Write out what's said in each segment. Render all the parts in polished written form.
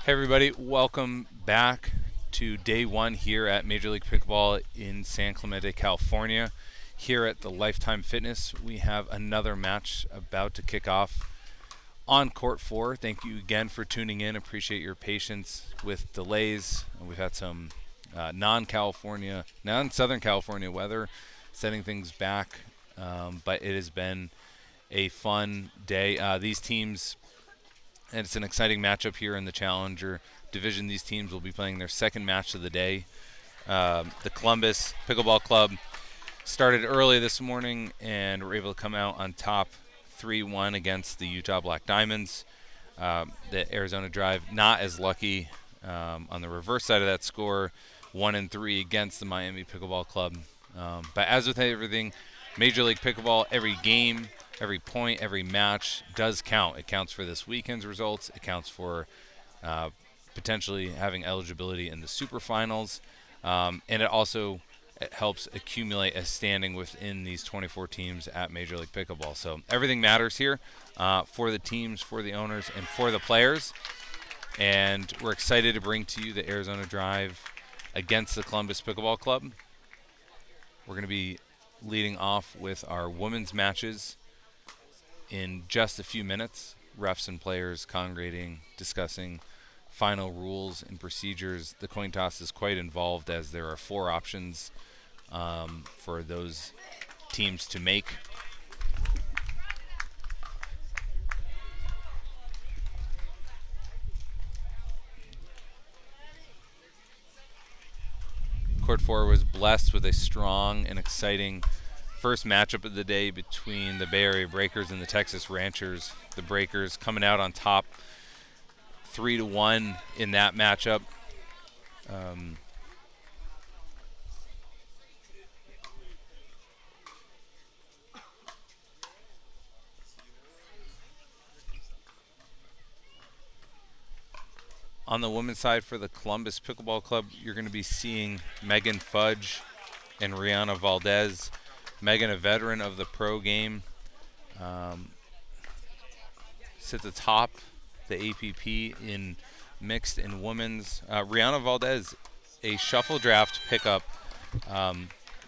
Hey everybody, welcome back to day one here at Major League Pickleball in San Clemente, California. Here at the Lifetime Fitness, we have another match about to kick off on court 4. Thank you again for tuning in. Appreciate your patience with delays. We've had some non-Southern California weather setting things back, but it has been a fun day. These teams, and it's an exciting matchup here in the Challenger Division. These teams will be playing their second match of the day. The Columbus Pickleball Club started early this morning and were able to come out on top 3-1 against the Utah Black Diamonds. The Arizona Drive not as lucky on the reverse side of that score, 1-3 against the Miami Pickleball Club. But as with everything, Major League Pickleball, every game, every point, every match does count. It counts for this weekend's results. It counts for potentially having eligibility in the super finals. And it also helps accumulate a standing within these 24 teams at Major League Pickleball. So everything matters here for the teams, for the owners, and for the players. And we're excited to bring to you the Arizona Drive against the Columbus Pickleball Club. We're going to be leading off with our women's matches in just a few minutes. Refs and players congregating, discussing final rules and procedures. The coin toss is quite involved as there are 4 options for those teams to make. Court 4 was blessed with a strong and exciting first matchup of the day between the Bay Area Breakers and the Texas Ranchers. The Breakers coming out on top 3-1 in that matchup. On the women's side for the Columbus Pickleball Club, you're going to be seeing Megan Fudge and Rihanna Valdez. Megan, a veteran of the pro game, sits atop the APP in mixed and women's. Rihanna Valdez, a shuffle draft pickup,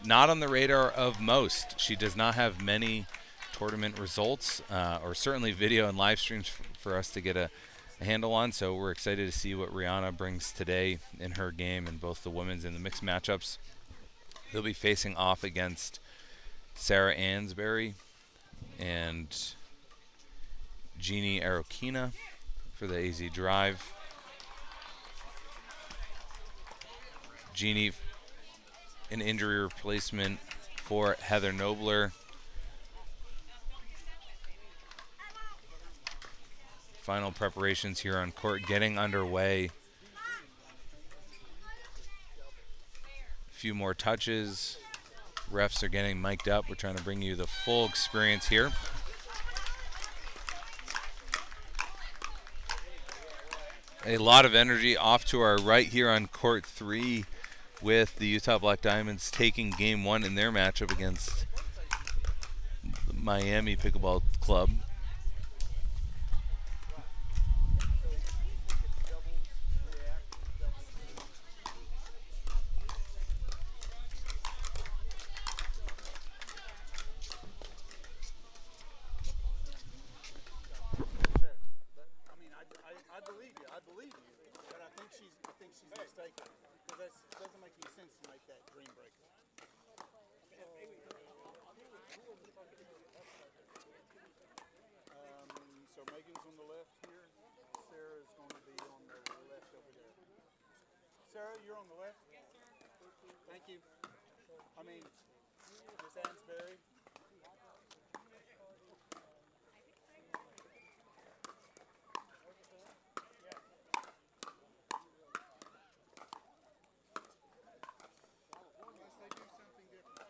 not on the radar of most. She does not have many tournament results, or certainly video and live streams for us to get a handle on. So we're excited to see what Rihanna brings today in her game in both the women's and the mixed matchups. They'll be facing off against Sarah Ansberry and Jeannie Arokina for the AZ Drive. Jeannie, an injury replacement for Heather Nobler. Final preparations here on court getting underway. A few more touches. Refs are getting mic'd up. We're trying to bring you the full experience here. A lot of energy off to our right here on court 3 with the Utah Black Diamonds taking game 1 in their matchup against the Miami Pickleball Club. Sarah, you're on the left? Yes, sir. Thank you. Miss Ansberry. Unless they do something different.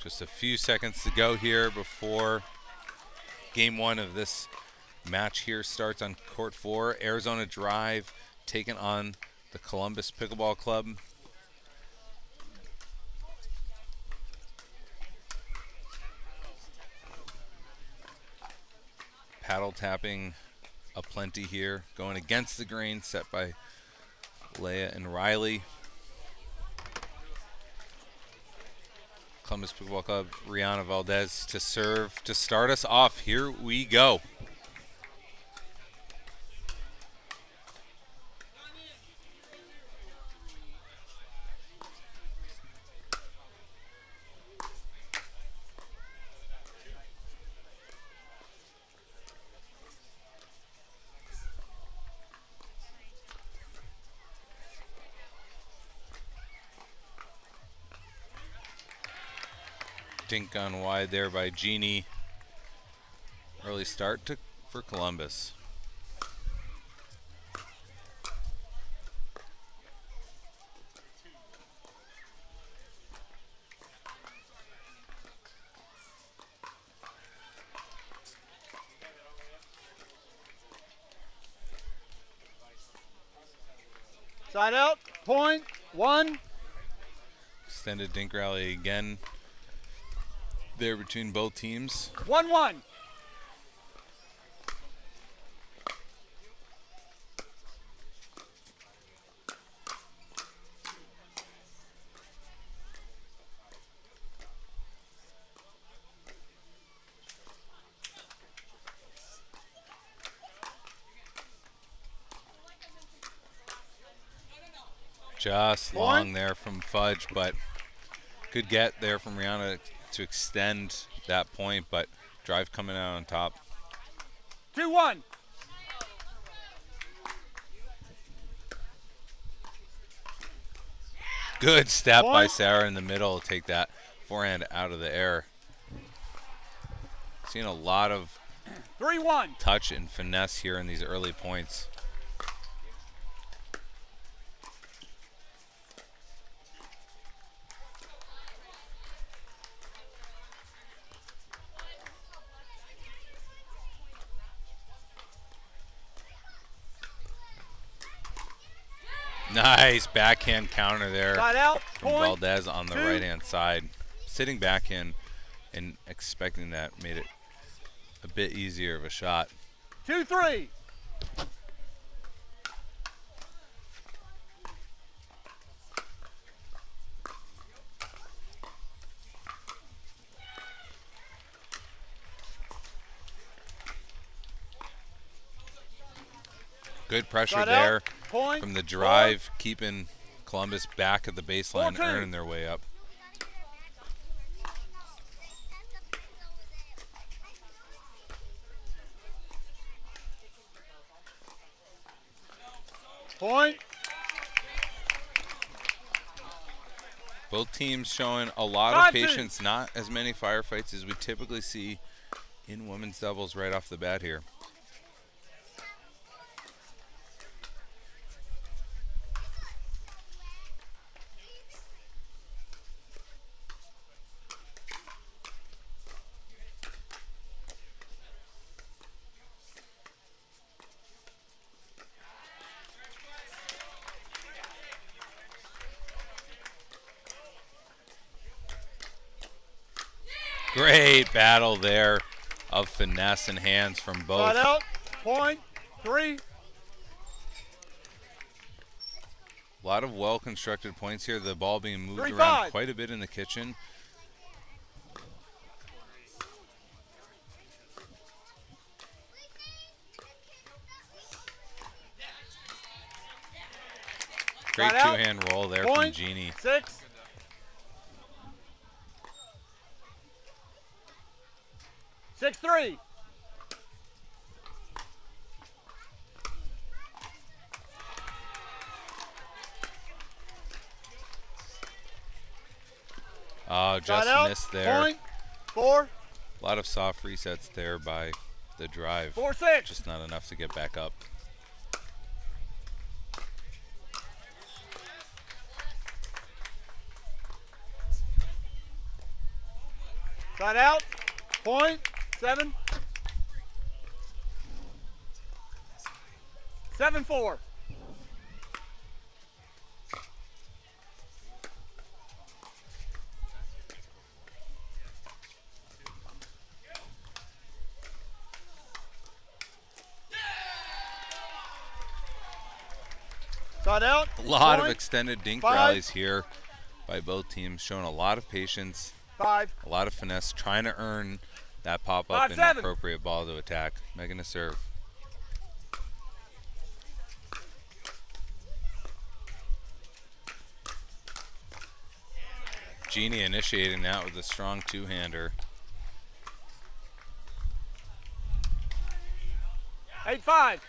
Just a few seconds to go here before game one of this match here starts on court 4. Arizona Drive taking on the Columbus Pickleball Club. Paddle tapping aplenty here, going against the grain, set by Leia and Riley. Columbus Pickleball Club, Rihanna Valdez to serve to start us off. Here we go. Dink on wide there by Jeannie. Early start for Columbus. Side out, point, 1. Extended dink rally again there between both teams. 1-1. Just long there from Fudge, but good get there from Rihanna to extend that point, but Drive coming out on top. 2-1. Good step by Sarah in the middle to take that forehand out of the air. Seeing a lot of 3-1. touch and finesse here in these early points. Nice backhand counter there Out, from Valdez on the right-hand side. Sitting back in and expecting that made it a bit easier of a shot. 2-3. Good pressure there from the drive, keeping Columbus back at the baseline, earning their way up. Point. Both teams showing a lot of patience, not as many firefights as we typically see in women's doubles right off the bat here. Great battle there of finesse and hands from both. Side out, point, 3. A lot of well-constructed points here. The ball being moved 3-5. around quite a bit in the kitchen. Great two-hand roll there from Jeannie. 6. Six, 3. Oh, just missed there. Point, 4. A lot of soft resets there by the drive. 4-6. Just not enough to get back up. Side out. Point. 7. 7-4. Side out. A lot Point. of extended dink 5. rallies here by both teams, showing a lot of patience, 5. a lot of finesse, trying to earn that pop-up 5, and 7. appropriate ball to attack. Megan to serve. Jeannie initiating that with a strong two-hander. 8-5.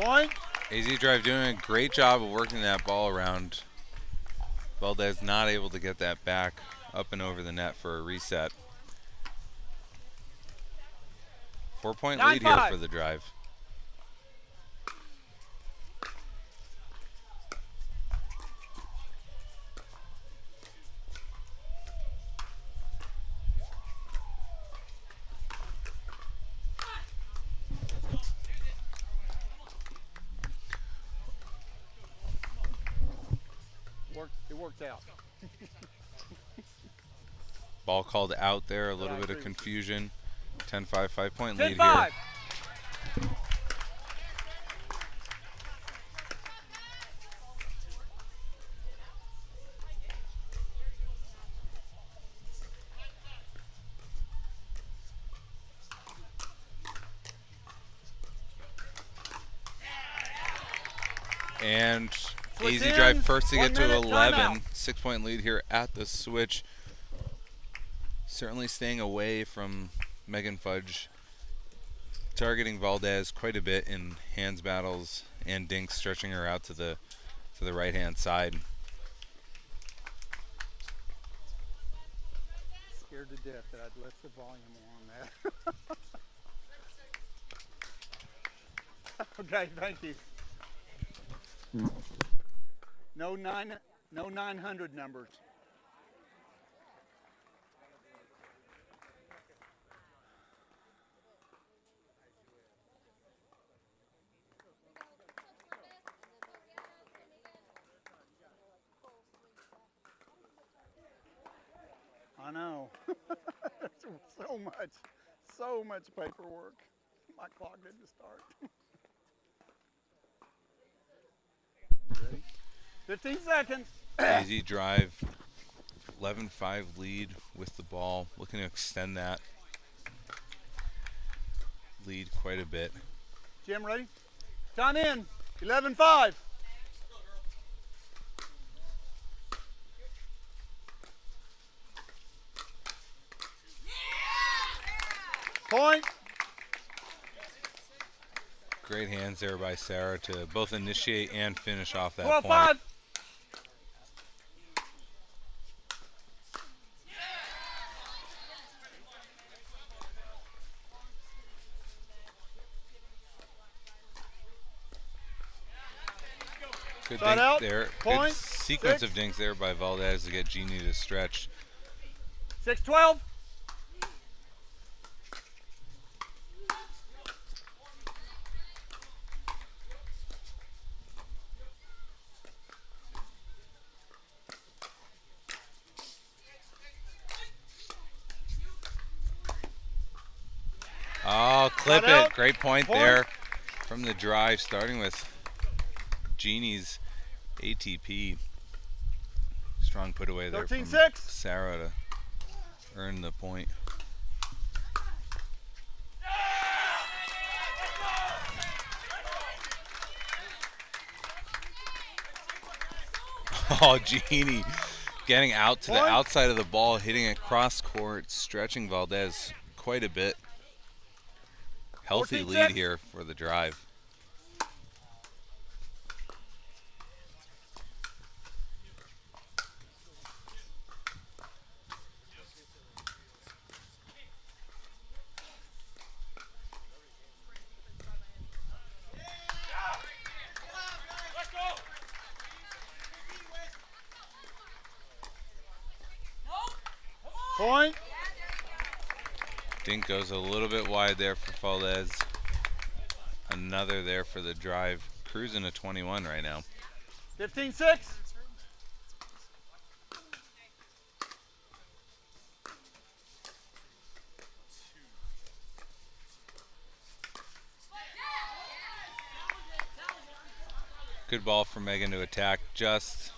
Point. AZ Drive doing a great job of working that ball around. Valdez not able to get that back up and over the net for a reset. 4-point lead here 9-5. for the Drive. It worked out. Ball called out there, a little bit of confusion. 10-5, 5-point lead 10-5. here. And AZ Drive first to get to 11. 6-point lead here at the switch. Certainly staying away from Megan Fudge. Targeting Valdez quite a bit in hands battles and dinks, stretching her out to the right-hand side. Scared to death that I'd left the volume on that. Okay, thank you. No 900 numbers. I know. so much paperwork. My clock didn't start. Ready? 15 seconds. AZ Drive, 11-5 lead with the ball. Looking to extend that lead quite a bit. Jim, ready? Time in. 11-5. Point. Great hands there by Sarah to both initiate and finish off that 12-5. point. Good Side dink out. there. Point. Good sequence 6. of dinks there by Valdez to get Jeannie to stretch. 6-12. Oh, clip Side it. out. Great point Point. there from the drive, starting with Jeannie's ATP. Strong put away there from 13-6. Sarah to earn the point. Oh, Jeannie getting out to the Point. outside of the ball, hitting it cross court, stretching Valdez quite a bit. Healthy lead here for the drive. Point. Dink goes a little bit wide there for Faldes. Another there for the drive. Cruising a 21 right now. 15-6. Good ball for Megan to attack. Just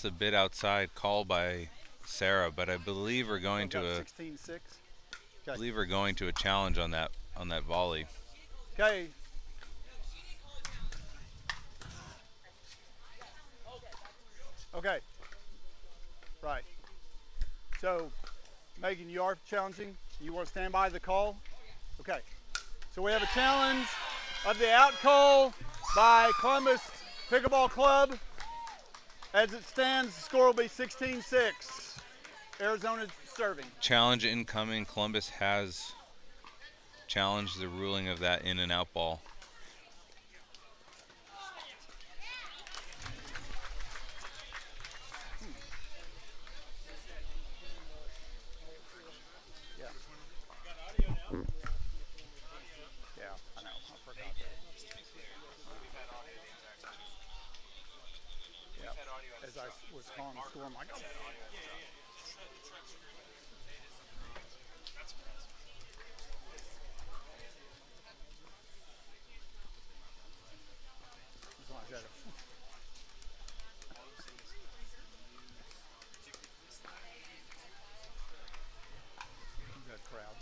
a bit outside. Call by Sarah, but I believe we're going to a 16-6. Okay. I believe we're going to a challenge on that volley. Okay. Okay. Right. So, Megan, you are challenging. You want to stand by the call? Okay. So we have a challenge of the out call by Columbus Pickleball Club. As it stands, the score will be 16-6. Arizona serving. Challenge incoming. Columbus has challenged the ruling of that in and out ball. As I was calling the score, I'm like, oh. As long as that good crowd.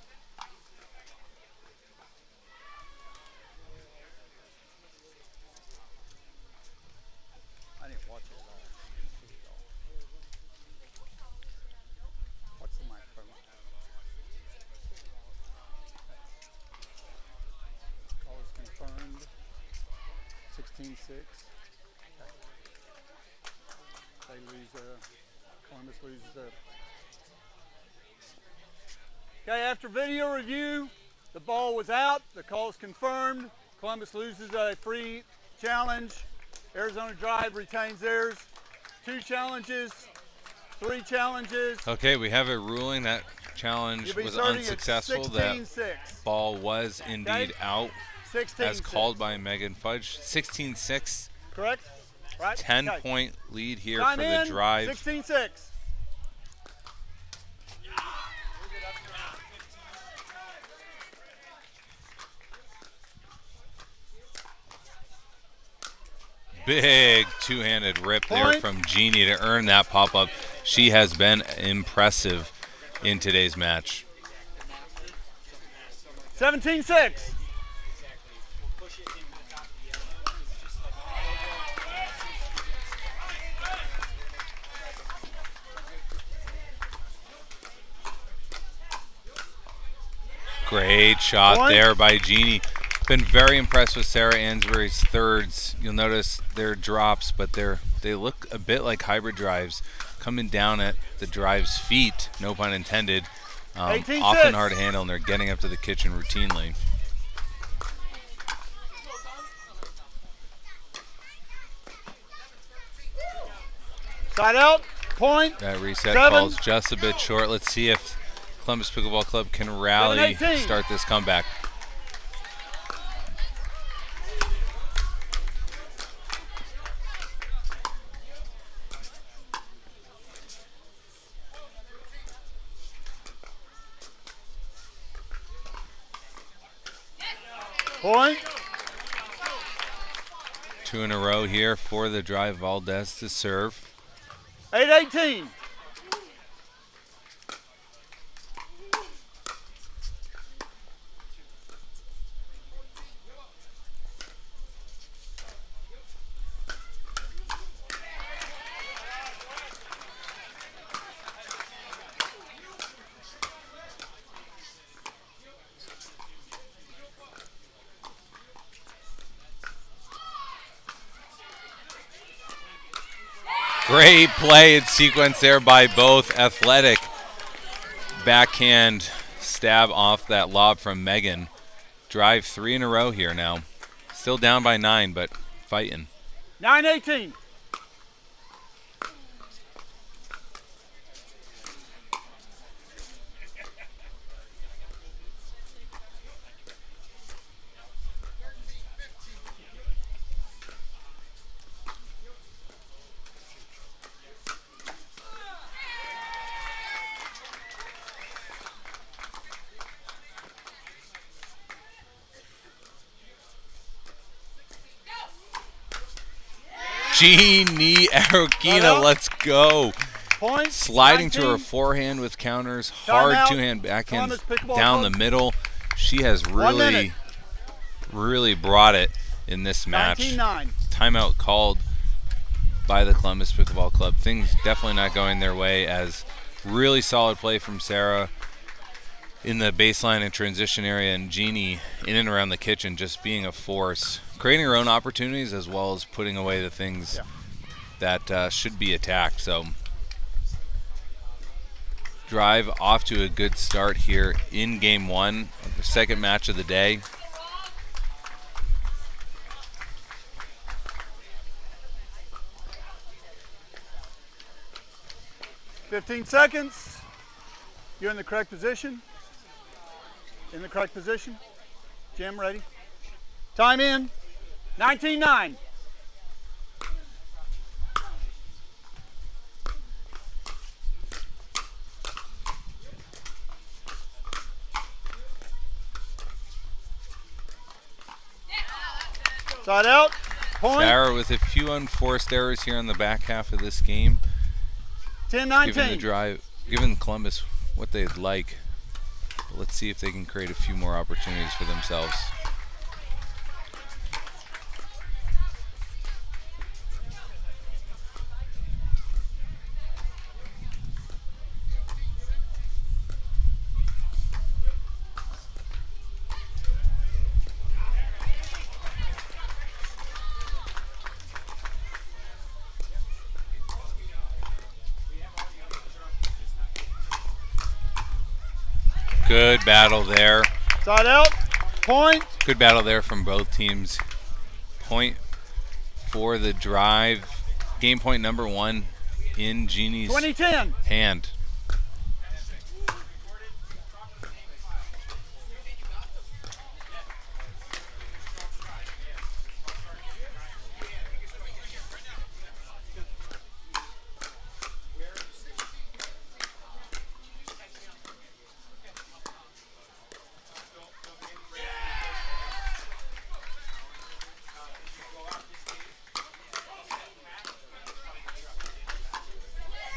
I didn't watch it at all. What's the microphone? Call is confirmed. 16-6. They lose. Columbus loses. Okay, after video review, the ball was out. The call is confirmed. Columbus loses a free challenge. Arizona Drive retains theirs. 2 challenges. 3 challenges. Okay, we have a ruling that challenge was unsuccessful. That ball was indeed out, as called by Megan Fudge. 16-6. Correct. Right. 10-point lead here for the drive. 16-6. Big two-handed rip there from Jeannie to earn that pop-up. She has been impressive in today's match. 17-6. Great shot there by Jeannie. Been very impressed with Sarah Ansbury's thirds. You'll notice their drops, but they look a bit like hybrid drives, coming down at the drive's feet, no pun intended. Often hard to handle, and they're getting up to the kitchen routinely. Side out, point. That reset falls just a bit short. Let's see if Columbus Pickleball Club can rally, start this comeback. Point. 2 in a row here for the drive. Valdez to serve. 8-18. Great play and sequence there by both. Athletic backhand stab off that lob from Megan. Drive 3 in a row here now. Still down by 9, but fighting. 9-18. Jeannie Arokina, let's go. Point. Sliding 19. to her forehand with counters. Hard Timeout. two-hand backhand Pickleball down club. the middle. She has 1 minute. really brought it in this match. 19-9. Timeout called by the Columbus Pickleball Club. Things definitely not going their way, as really solid play from Sarah in the baseline and transition area, and Jeannie in and around the kitchen just being a force, creating her own opportunities as well as putting away the things that should be attacked. So drive off to a good start here in game 1, the second match of the day. $15 seconds. You're in the correct position. In the correct position. Jim, ready? Time in. 19-9. Side out. Point. Sarah with a few unforced errors here on the back half of this game. 10-19. Giving Columbus what they'd like. Let's see if they can create a few more opportunities for themselves. Good battle there. Side out. Point. Good battle there from both teams. Point for the drive. Game point number 1 in Jeannie's 20-10. hand.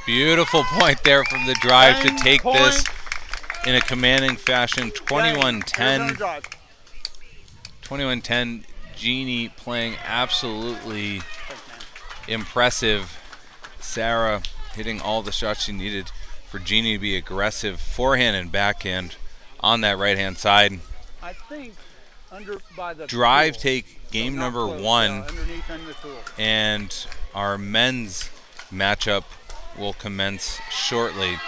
Beautiful point there from the drive to take this in a commanding fashion. 21-10. 21-10. Jeannie playing absolutely impressive. Sarah hitting all the shots she needed for Jeannie to be aggressive forehand and backhand on that right-hand side. I think under by the drive pool. take game So number close, 1, underneath in the pool. and our men's matchup will commence shortly.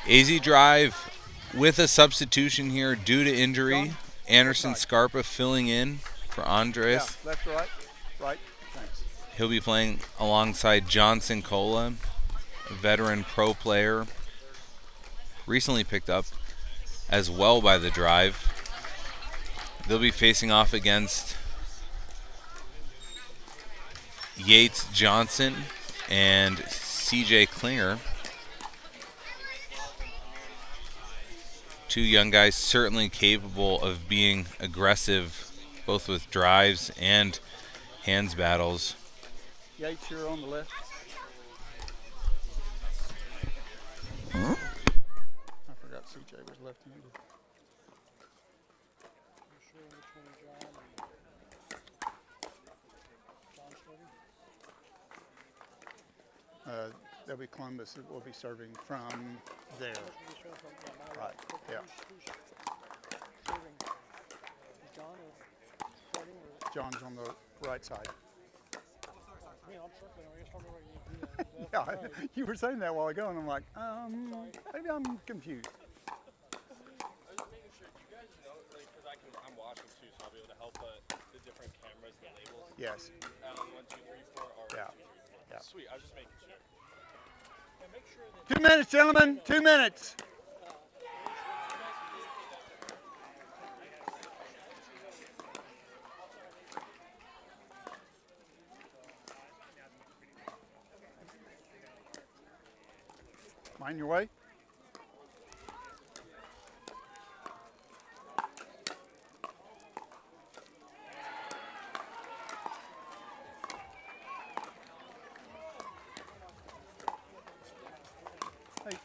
AZ drive with a substitution here due to injury. Anderson Scarpa filling in for Andres. Yeah, left, right, right. Thanks. He'll be playing alongside Johnson Cola, a veteran pro player, recently picked up as well by the drive. They'll be facing off against Yates Johnson and CJ Klinger. Two young guys certainly capable of being aggressive, both with drives and hands battles. Yates, you're on the left. I forgot CJ was left-handed. There'll be Columbus that will be serving from there. Right, yeah. John's on the right side. Yeah, you were saying that a while ago, and I'm like, maybe I'm confused. I was making sure you guys know, like, because I'm watching too, so I'll be able to help the different cameras, the labels. Yes. 1, 2, 3, 4, or Yeah. 2, 3, 4. Yeah. Sweet. I was just making sure. And make sure that 2 minutes, gentlemen. 2 minutes. Mind your way. Hey,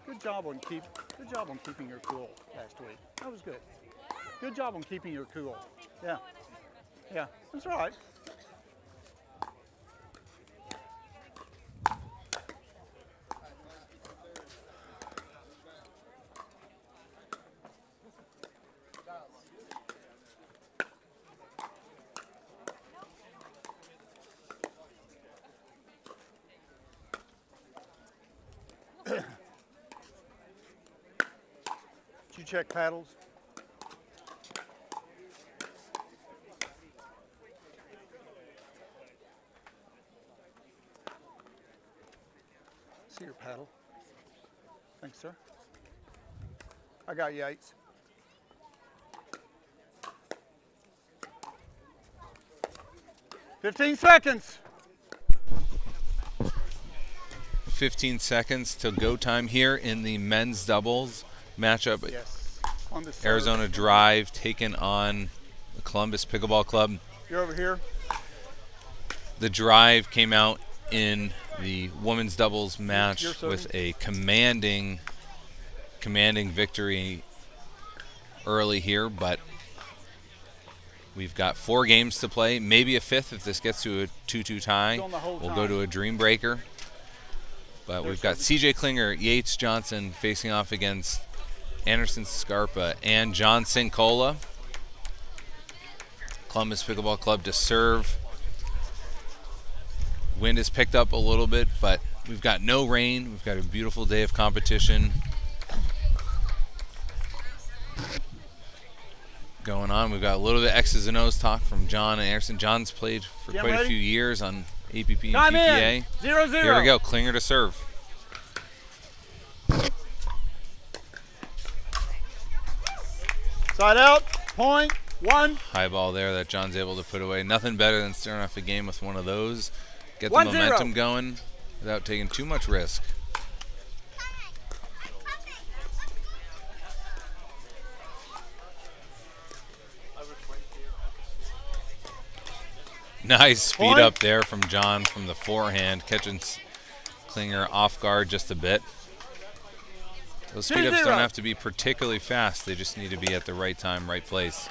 good job on keeping your cool last week. That was good. Good job on keeping your cool. Yeah. Yeah, that's all right. Did you check paddles? See your paddle. Thanks, sir. I got Yates. "15 seconds. 15 seconds till go time here in the men's doubles matchup. Yes. On the serve. Arizona Drive taking on the Columbus Pickleball Club. You're over here. The Drive came out in the women's doubles match with a commanding victory early here, but we've got 4 games to play, maybe a 5th if this gets to a 2-2 tie. We'll go to a dream breaker. But we've got CJ Klinger, Yates Johnson facing off against Anderson Scarpa and John Sincola. Columbus Pickleball Club to serve. Wind has picked up a little bit, but we've got no rain. We've got a beautiful day of competition going on. We've got a little bit of X's and O's talk from John and Anderson. John's played for quite a few years on APP and Time PPA. in. 0-0. Here we go. Klinger to serve. Side out. Point. 1. High ball there that John's able to put away. Nothing better than starting off a game with one of those. Get the 1-0. momentum going without taking too much risk. Nice speed Point. up there from John from the forehand, catching Klinger off guard just a bit. Those speed ups 2-0. don't have to be particularly fast. They just need to be at the right time, right place.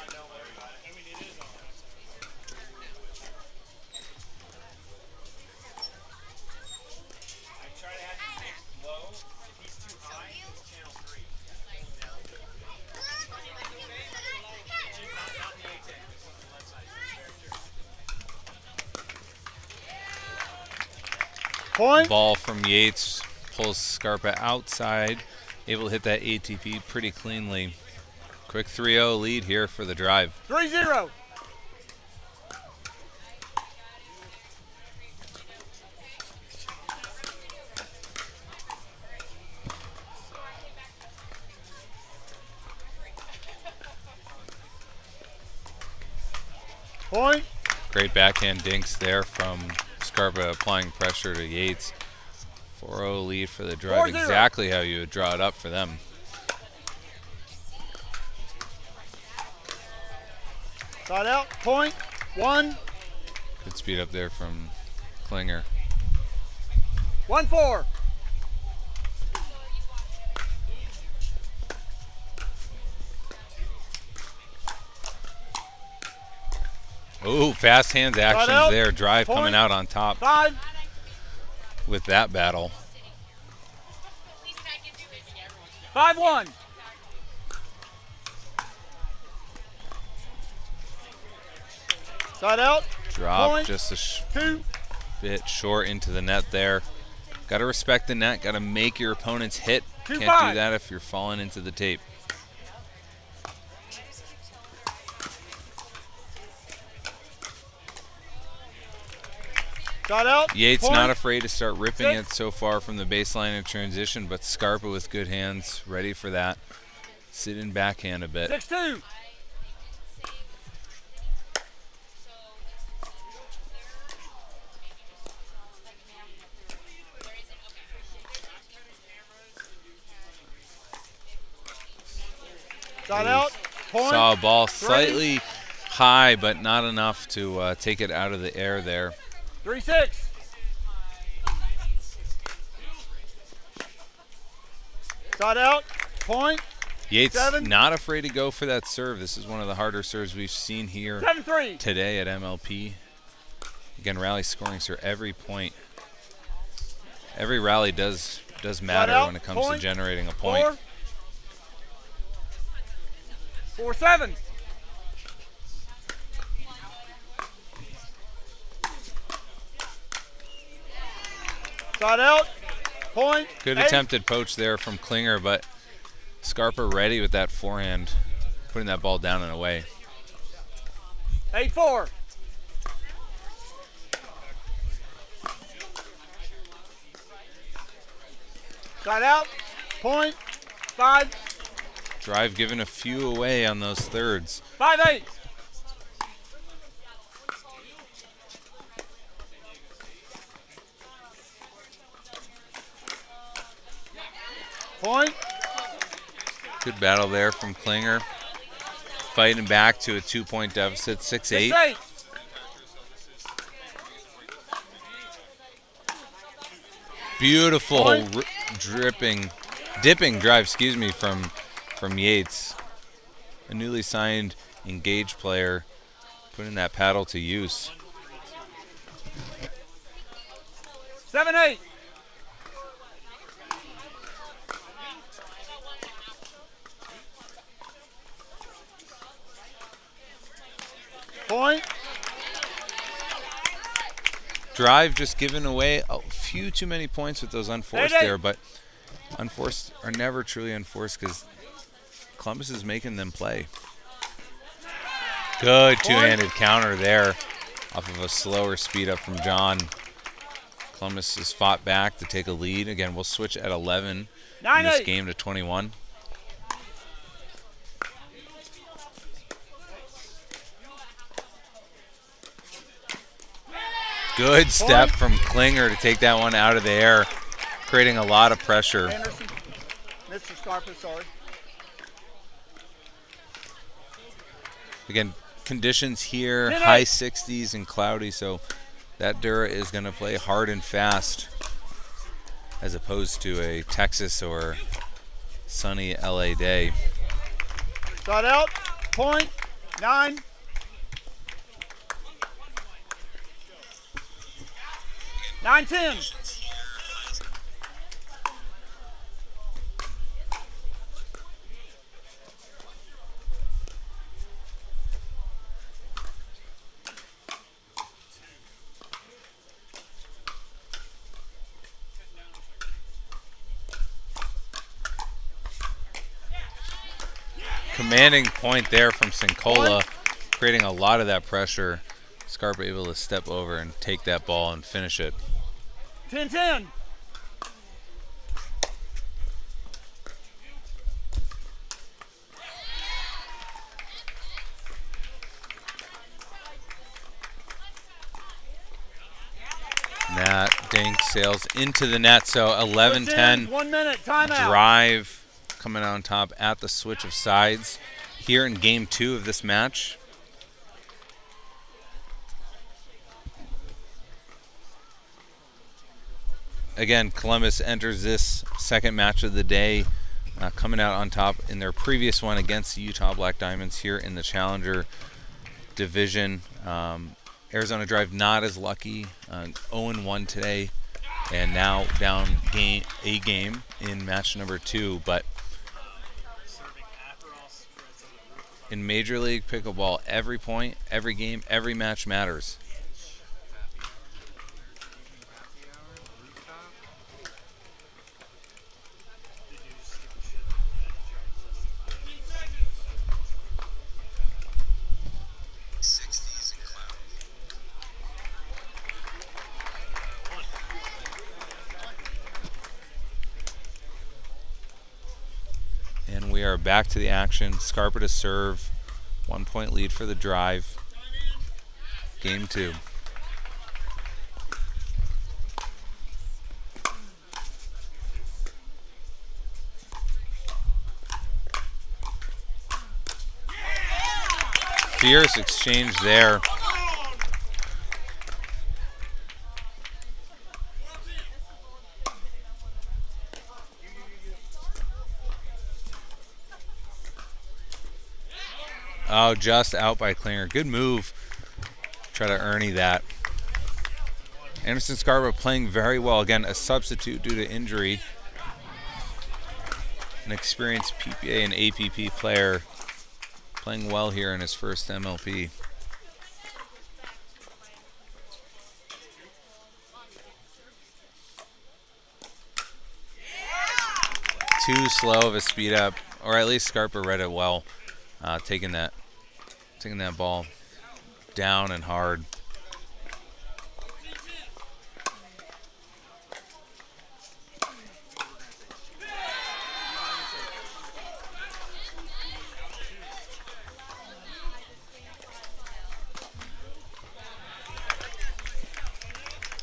Point. Ball from Yates pulls Scarpa outside, able to hit that ATP pretty cleanly. Quick 3-0 lead here for the Drive. 3-0. Point. Great backhand dinks there from Scarpa, applying pressure to Yates. 4-0 lead for the Drive. 4-0. Exactly how you would draw it up for them. Side out. Point. 1. Good speed up there from Klinger. 1-4. Ooh, fast hands actions out. there. Drive Point. coming out on top 5. with that battle. 5-1. Side out. Drop Point. just a 2. bit short into the net there. Got to respect the net. Got to make your opponents hit. Can't 2-5. do that if you're falling into the tape. Shot out. Yates Point. not afraid to start ripping 6. it so far from the baseline in transition, but Scarpa with good hands, ready for that. Sit in backhand a bit. 6-2. Shot out. Point. Saw a ball 3. slightly high, but not enough to take it out of the air there. 3-6. Shot out. Point. Yates 7. not afraid to go for that serve. This is one of the harder serves we've seen here 7-3. today at MLP. Again, rally scoring, sir. Every point, every rally does matter out. when it comes Point. to generating a point. 4-7. Shot out. Point. Good 8. attempted poach there from Klinger, but Scarpa ready with that forehand, putting that ball down and away. 8-4. Shot out. Point. 5. Drive giving a few away on those thirds. 5-8. Point. Good battle there from Klinger. Fighting back to a 2-point deficit, 6-8. 6-8. Beautiful Point. dipping drive, from Yates. A newly signed engaged player putting that paddle to use. 7-8. Point. Drive just giving away a few too many points with those unforced 8-8. there, but unforced are never truly unforced because Columbus is making them play. Good two-handed counter there off of a slower speed up from John. Columbus has fought back to take a lead. Again, we'll switch at 11 in this 9-8. game to 21. Good step from Klinger to take that one out of the air, creating a lot of pressure. Anderson. Mr. Scarpa, sorry. Again, conditions here, 10-8. high 60s and cloudy, so that Dura is going to play hard and fast as opposed to a Texas or sunny LA day. Shot out. Point. 9. Nine, 10. Commanding point there from Sincola, creating a lot of that pressure. Scarpa able to step over and take that ball and finish it. 10-10. That dink sails into the net, so 11-10. 1 minute, timeout. Drive coming out on top at the switch of sides here in game 2 of this match. Again, Columbus enters this second match of the day coming out on top in their previous one against the Utah Black Diamonds here in the Challenger division. Arizona Drive not as lucky, 0-1 today, and now down a game in match number 2. But in Major League Pickleball, every point, every game, every match matters. we are back to the action. Scarpa to serve. 1 point lead for the drive. Game 2. Fierce exchange there. Oh, just out by Klinger. Good move. Try to Ernie that. Anderson Scarpa playing very well. Again, a substitute due to injury. An experienced PPA and APP player playing well here in his first MLP. Too slow of a speed up, or at least Scarpa read it well, taking that ball down and hard.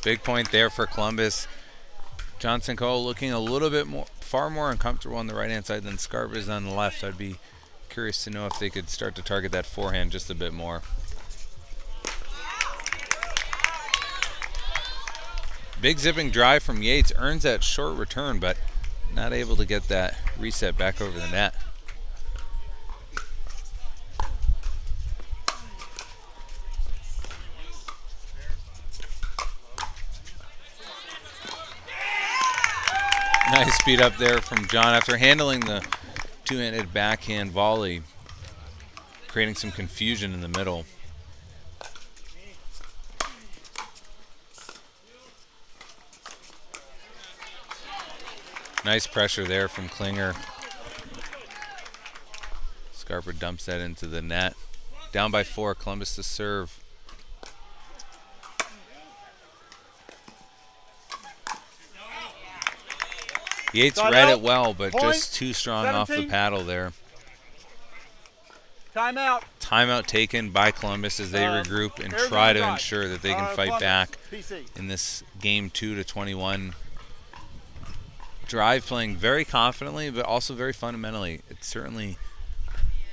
Big point there for Columbus. Johnson Cole looking a little bit far more uncomfortable on the right-hand side than Scarpa is on the left. I'd be curious to know if they could start to target that forehand just a bit more. Big zipping drive from Yates, earns that short return, but not able to get that reset back over the net. Nice speed up there from John after handling the two-handed backhand volley, creating some confusion in the middle. Nice pressure there from Klinger. Scarpa dumps that into the net. Down by 4, Columbus to serve. Yates read it well, but just too strong 17. off the paddle there. Timeout. Timeout taken by Columbus as they regroup and try to ensure that they can fight back in this game 2-21. Drive playing very confidently, but also very fundamentally. It's certainly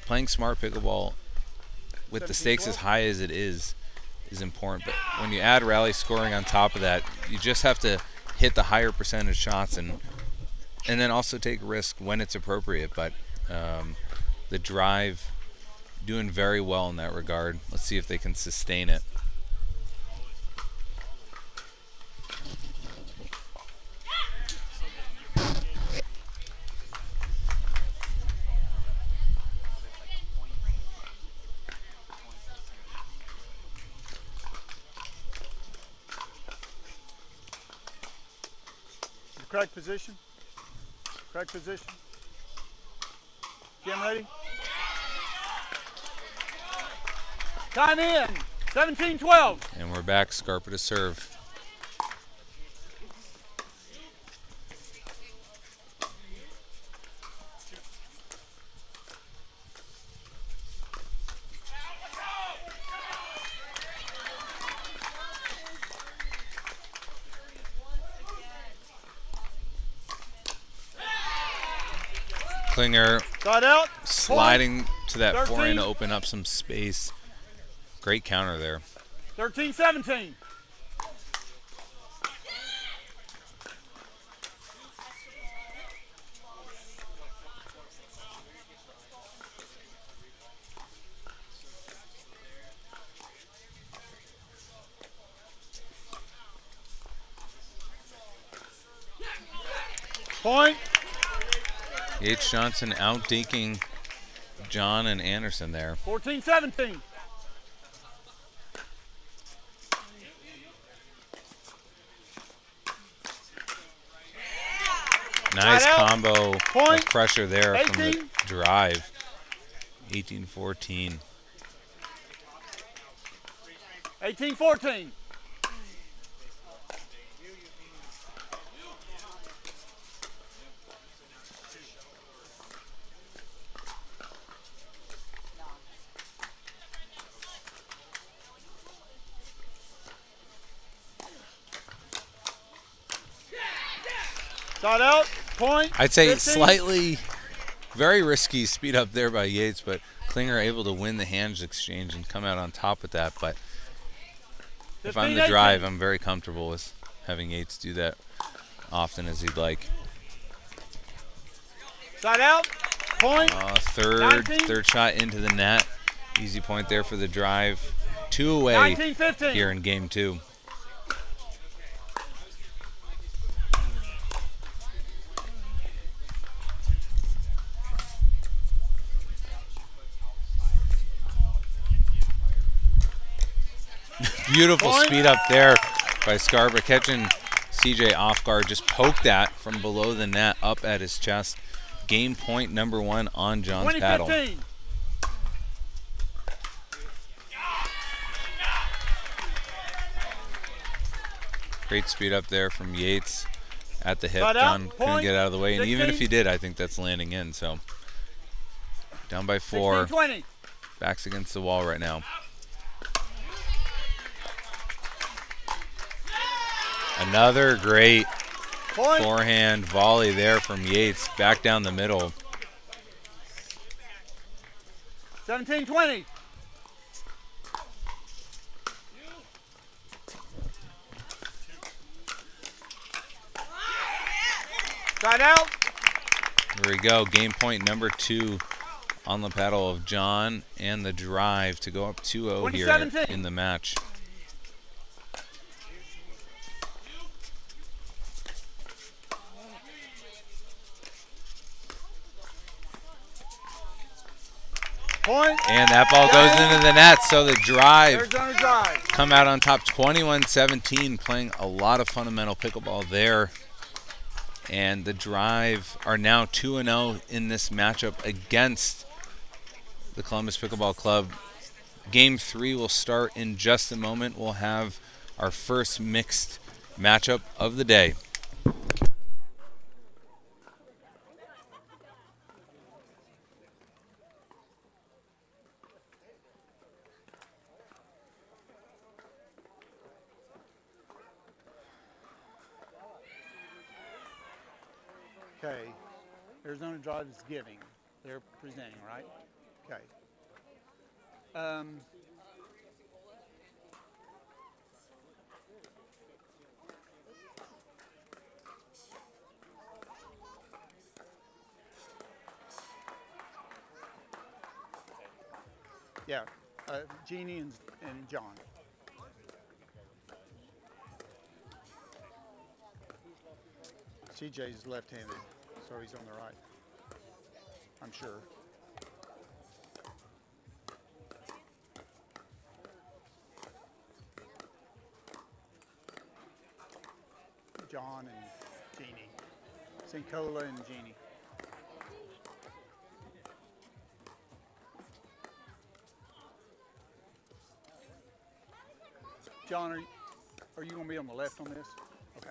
playing smart pickleball with the stakes as high as it is important. But when you add rally scoring on top of that, you just have to hit the higher percentage shots and then also take risk when it's appropriate. But the drive doing very well in that regard. Let's see if they can sustain it. Correct position. Correct position. Jim ready? Time in. 17-12. And we're back. Scarpa to serve. Klinger sliding to that 13. forehand to open up some space. Great counter there. 13-17. Point. H. Johnson out-dinking John and Anderson there. 14-17. Nice combo Point. of pressure there 18. from the drive. 18-14. 18-14. Side out. Point. I'd say 15. slightly, very risky speed up there by Yates, but Klinger able to win the hands exchange and come out on top with that. But if I'm 15, the drive, 18. I'm very comfortable with having Yates do that often as he'd like. Side out. Point. Third shot into the net. Easy point there for the drive. 2 away 19-15. here in game 2. Beautiful Point. speed up there by Scarborough, catching CJ off guard. Just poked that from below the net up at his chest. Game point number 1 on John's paddle. 20-15. Great speed up there from Yates at the hip. Side out, John couldn't point, get out of the way, and even if 16. he did, I think that's landing in. So down by 4. 16-20. Backs against the wall right now. Another great Point. forehand volley there from Yates, back down the middle. 17-20. Side out. There we go. Game point number 2 on the paddle of John, and the drive to go up 2-0 here 20-17. in the match. Point. And that ball goes into the net, so the drive Arizona drive. come out on top 21-17, playing a lot of fundamental pickleball there. And the drive are now 2-0 in this matchup against the Columbus Pickleball Club. Game 3 will start in just a moment. We'll have our first mixed matchup of the day. Okay. Arizona drive is giving. They're presenting, right? Okay. Yeah, Jeannie and John. CJ's left-handed, so he's on the right. I'm sure. John and Jeannie. Sincola and Jeannie. John, are you going to be on the left on this? Okay.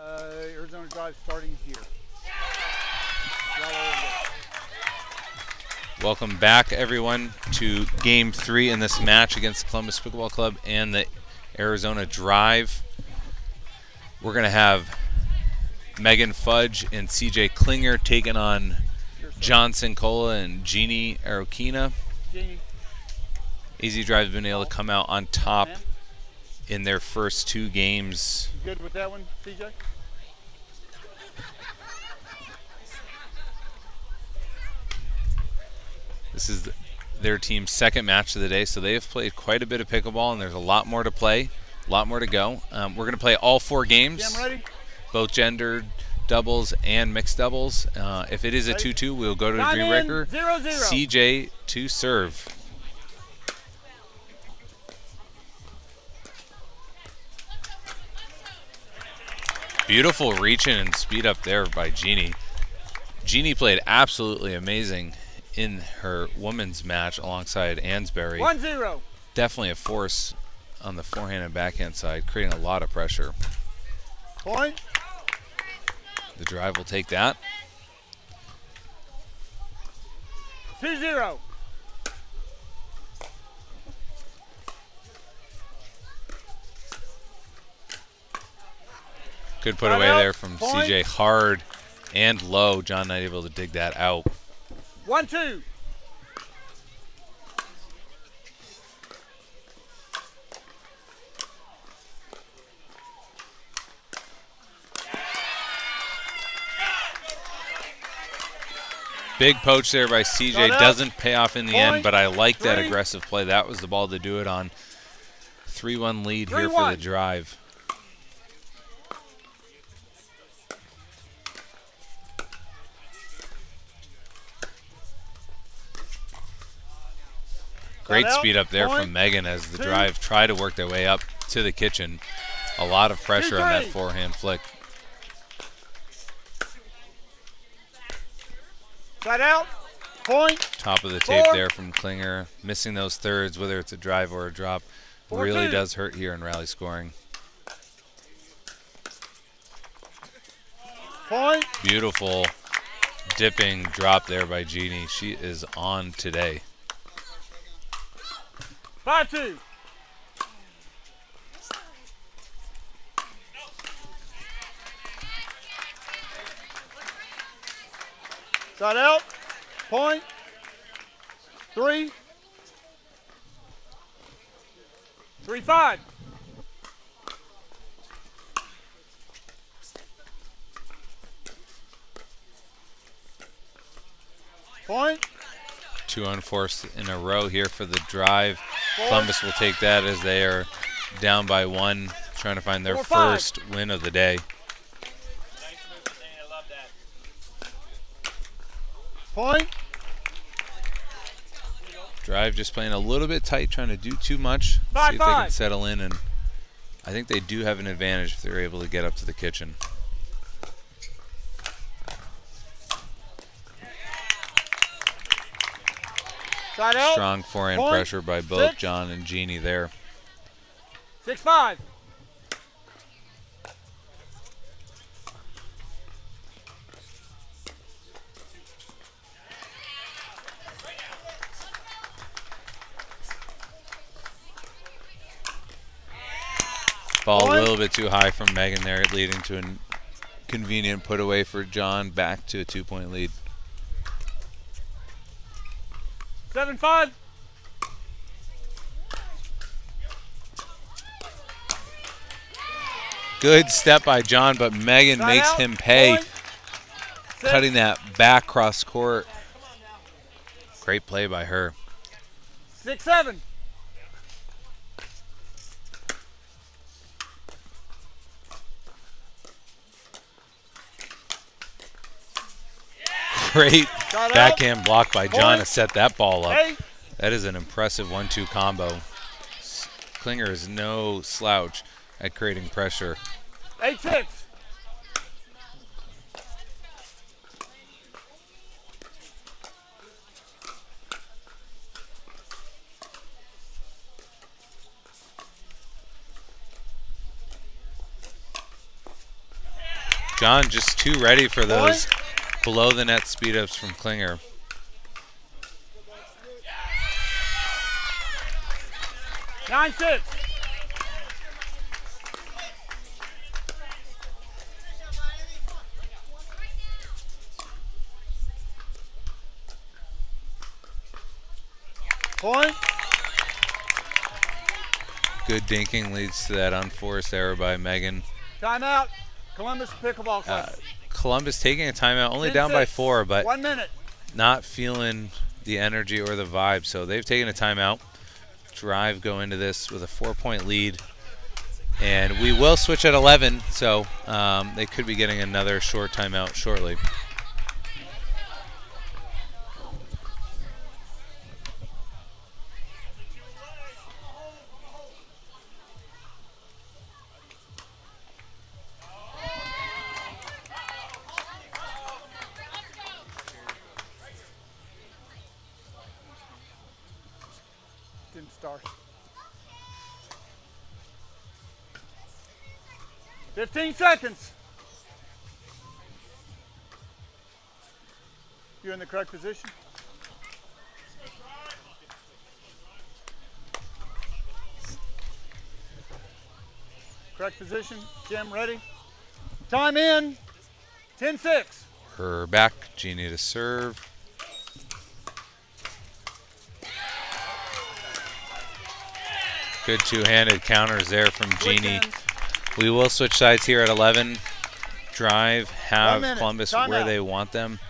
Arizona drive starting here. Welcome back, everyone, to Game 3 in this match against Columbus Pickleball Club and the Arizona Drive. We're going to have Megan Fudge and CJ Klinger taking on Johnson Cola and Jeannie Arokina. AZ Drive's been able to come out on top in their first 2 games. You good with that one, CJ? This is their team's second match of the day, so they have played quite a bit of pickleball, and there's a lot more to play, a lot more to go. We're going to play all 4 games, both gendered doubles and mixed doubles. If it is a 2-2, we'll go to the dream breaker. 0-0. CJ to serve. Beautiful reach in and speed up there by Jeannie. Jeannie played absolutely amazing in her women's match alongside Ansbury. 1-0. Definitely a force on the forehand and backhand side, creating a lot of pressure. Point. The drive will take that. 2-0. Good put away there from CJ, hard and low. John not able to dig that out. 1-2. Big poach there by CJ. Doesn't pay off in the end, but I like that aggressive play. That was the ball to do it on. 3-1 lead here for the drive. Great speed up there from Megan as the drive try to work their way up to the kitchen. A lot of pressure on that forehand flick. Side out. Point. Top of the tape there from Klinger. Missing those thirds, whether it's a drive or a drop, really does hurt here in rally scoring. Point. Beautiful dipping drop there by Jeannie. She is on today. 5-2. Side out. Point. 3. 3-5. Point. 2 unforced in a row here for the drive. Columbus will take that as they are down by 1, trying to find their first win of the day. Point. Drive just playing a little bit tight, trying to do too much. See if they can settle in, and I think they do have an advantage if they're able to get up to the kitchen. Strong forehand pressure by both John and Jeannie there. 6-5. Ball a little bit too high from Megan there, leading to a convenient put away for John, back to a 2-point lead. 7-5. Good step by John, but Megan makes him pay. Cutting that back cross court. Great play by her. 6-7. Great backhand block by John to set that ball up. That is an impressive 1-2 combo. Klinger is no slouch at creating pressure. 8-6. John just too ready for those below the net speed ups from Klinger. Nine, 6. Point. Good dinking leads to that unforced error by Megan. Timeout. Columbus Pickleball Club. Columbus taking a timeout, only 10-6. down by 4, but 1 minute. not feeling the energy or the vibe. So they've taken a timeout. Drive go into this with a 4-point lead. And we will switch at 11, so they could be getting another short timeout shortly. Didn't start. 15 seconds. You're in the correct position. Correct position. Jim, ready? Time in. 10-6. Her back, Jeannie to serve. Good two-handed counters there from Jeannie. We will switch sides here at 11. Drive, have Columbus where they want them.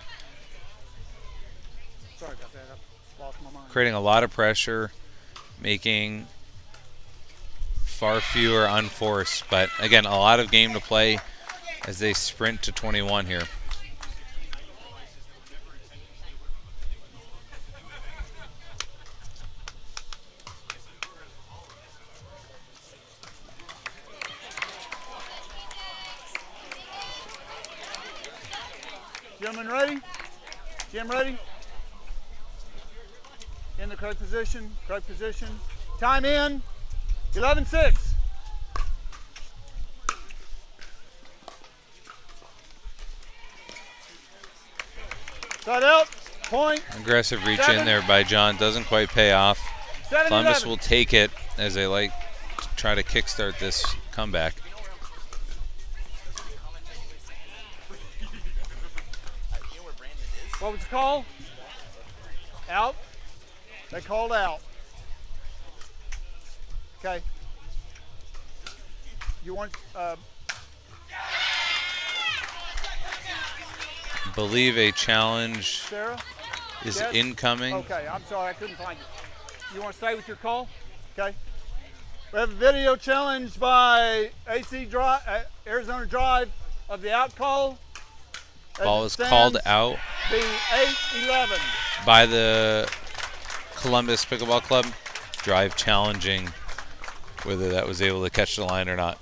Sorry about that. I lost my mind. Creating a lot of pressure, making far fewer unforced. But again, a lot of game to play as they sprint to 21 here. Gentlemen ready? Jim ready? In the correct position, correct position. Time in, 11-6. Side out, point. Aggressive reach in there by John, doesn't quite pay off. 7-11. Columbus will take it as they like to try to kickstart this comeback. What was the call? Out. They called out. Okay. You want, Believe a challenge Sarah? is Yes? incoming. Okay, I'm sorry, I couldn't find you. You want to stay with your call? Okay. We have a video challenge by Arizona Drive of the out call. As Ball it is called stands, out The 8-11. by the Columbus Pickleball Club. Drive challenging whether that was able to catch the line or not.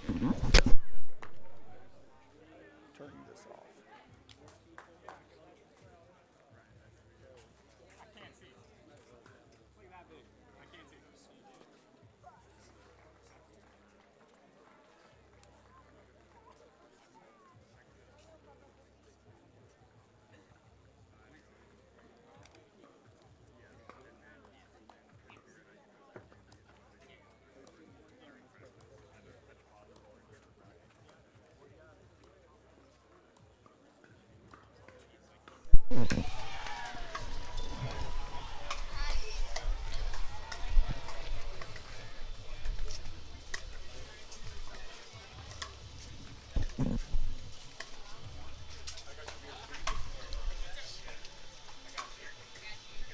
Turning this off.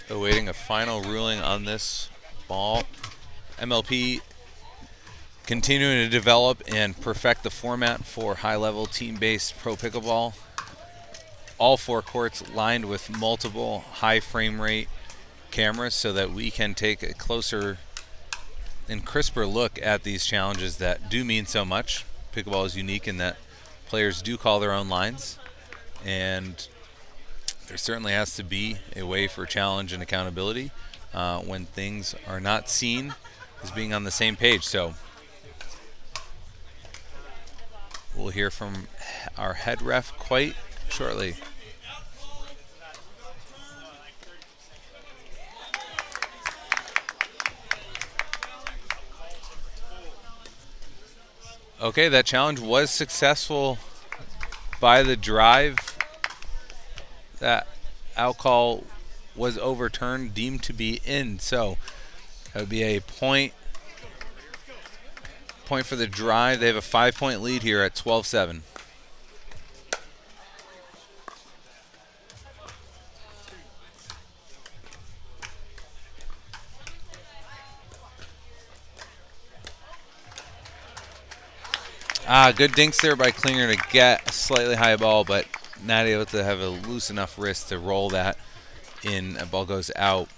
Awaiting a final ruling on this ball. MLP continuing to develop and perfect the format for high-level team-based pro pickleball. All 4 courts lined with multiple high frame rate cameras so that we can take a closer and crisper look at these challenges that do mean so much. Pickleball is unique in that players do call their own lines, and there certainly has to be a way for challenge and accountability when things are not seen as being on the same page. So we'll hear from our head ref quite shortly. Okay, that challenge was successful by the drive. That out call was overturned, deemed to be in. So that would be a point for the drive. They have a 5-point lead here at 12-7. Good dinks there by Klinger to get a slightly high ball, but not able to have a loose enough wrist to roll that in. A ball goes out.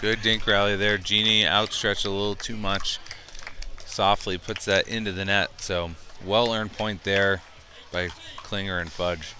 Good dink rally there. Genie outstretched a little too much. Softly puts that into the net. So well-earned point there by Klinger and Fudge.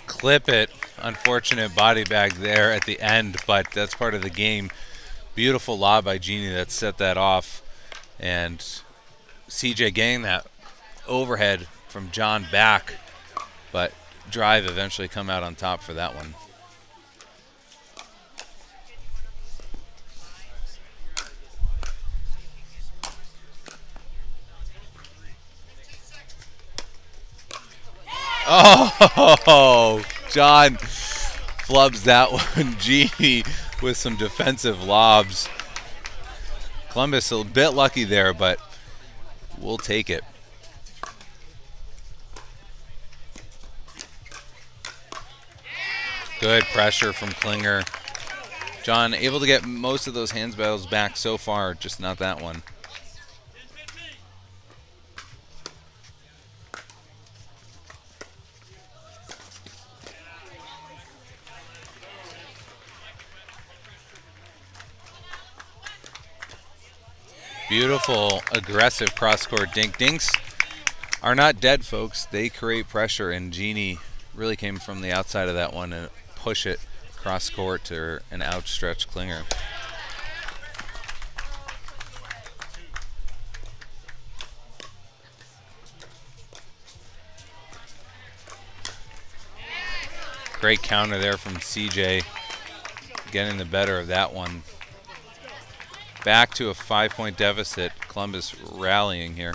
Clip it. Unfortunate body bag there at the end, but that's part of the game. Beautiful lob by Genie that set that off. And CJ getting that overhead from John back, but drive eventually come out on top for that one. Oh, John flubs that one. Genie with some defensive lobs. Columbus a bit lucky there, but we'll take it. Good pressure from Klinger. John able to get most of those hands battles back so far, just not that one. Beautiful, aggressive cross-court dink. Dinks are not dead, folks. They create pressure, and Genie really came from the outside of that one and push it cross-court to an outstretched Klinger. Great counter there from CJ, getting the better of that one. Back to a 5-point deficit. Columbus rallying here.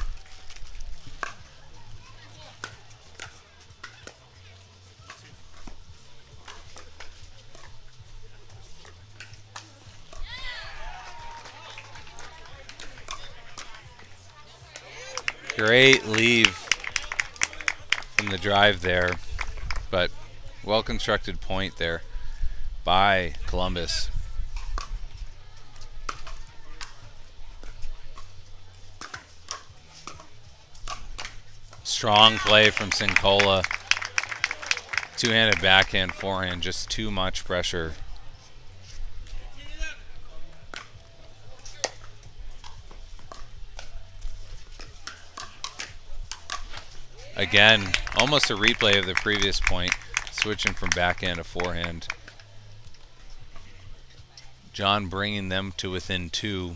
Great leave from the drive there, but well-constructed point there by Columbus. Strong play from Sincola. Two-handed backhand, forehand, just too much pressure. Again, almost a replay of the previous point, switching from backhand to forehand. John bringing them to within 2.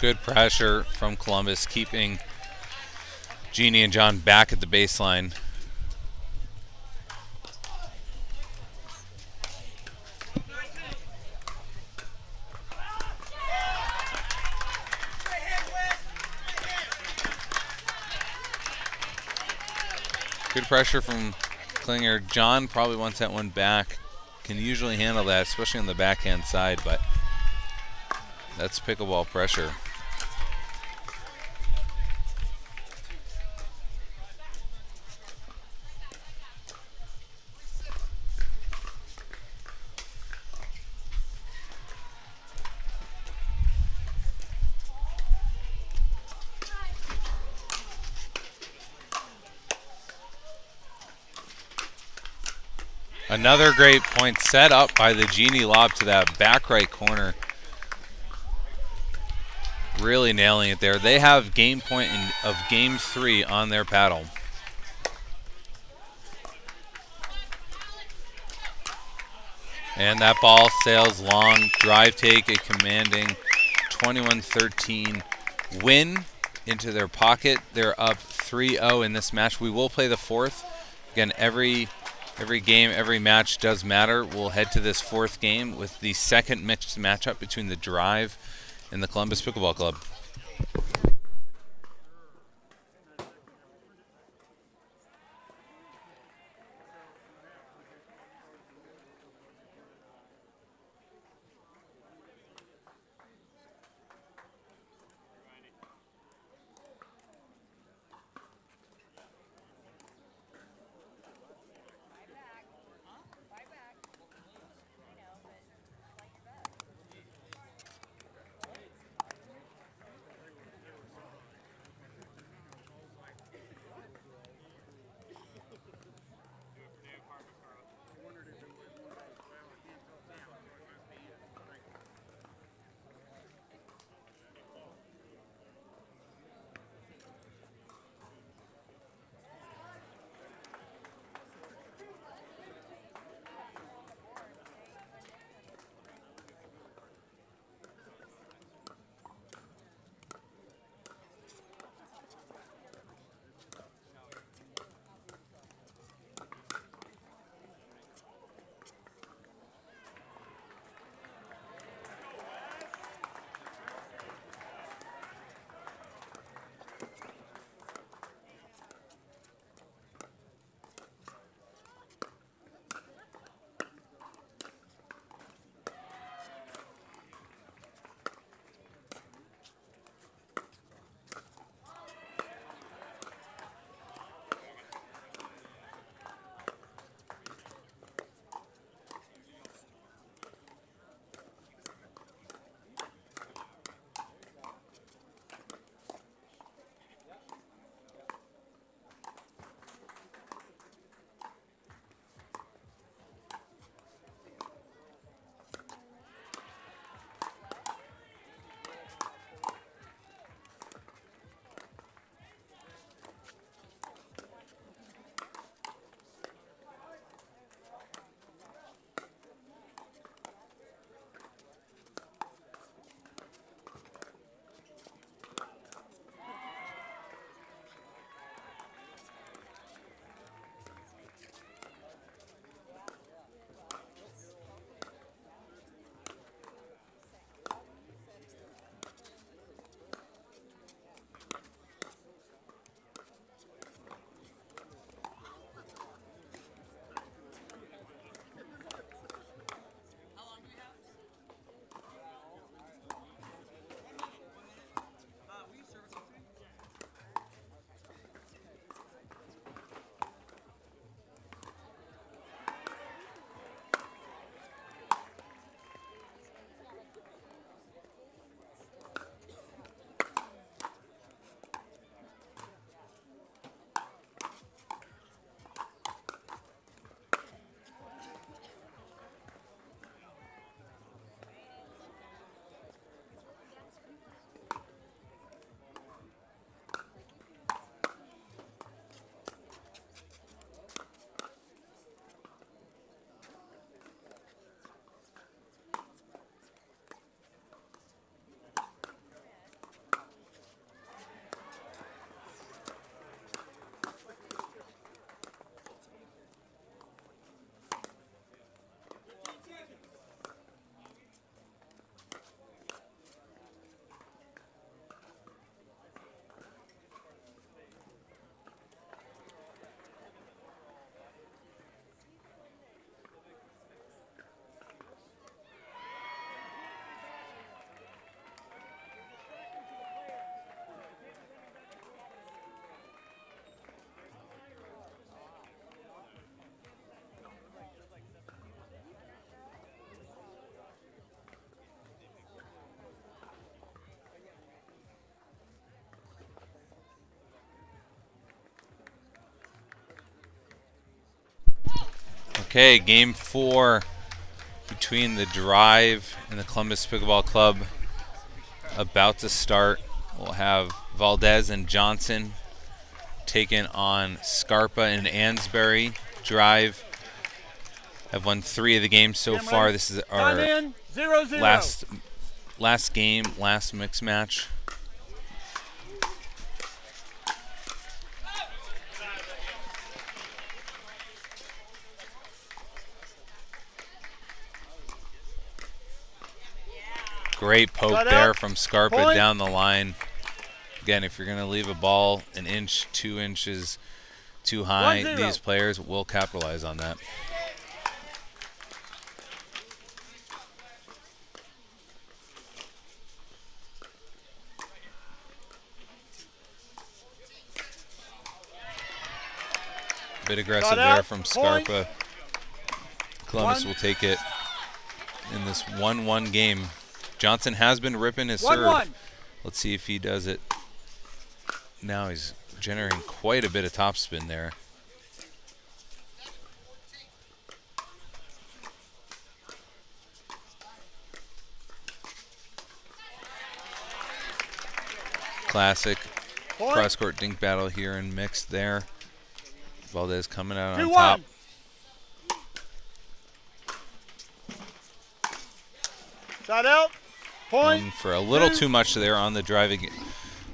Good pressure from Columbus, keeping Jeannie and John back at the baseline. Good pressure from Klinger. John probably wants that one back. Can usually handle that, especially on the backhand side, but that's pickleball pressure. Another great point set up by the Genie lob to that back right corner. Really nailing it there. They have game point of game 3 on their paddle. And that ball sails long. Drive take, a commanding 21-13 win into their pocket. They're up 3-0 in this match. We will play the 4th. Again, every game, every match does matter. We'll head to this 4th game with the second mixed matchup between the Drive and the Columbus Pickleball Club. Okay, game 4 between the Drive and the Columbus Pickleball Club about to start. We'll have Valdez and Johnson taking on Scarpa and Ansbury. Drive have won 3 of the games so far. This is our 0-0. last game, last mix match. Great poke there from Scarpa down the line. Again, if you're going to leave a ball an inch, 2 inches too high, these players will capitalize on that. Bit aggressive there from Scarpa. Columbus will take it in this 1-1 game. Johnson has been ripping his serve. Let's see if he does it. Now he's generating quite a bit of topspin there. Classic cross-court dink battle here and mixed there. Valdez coming out on top. Shot out. Point. For a little too much there on the drive.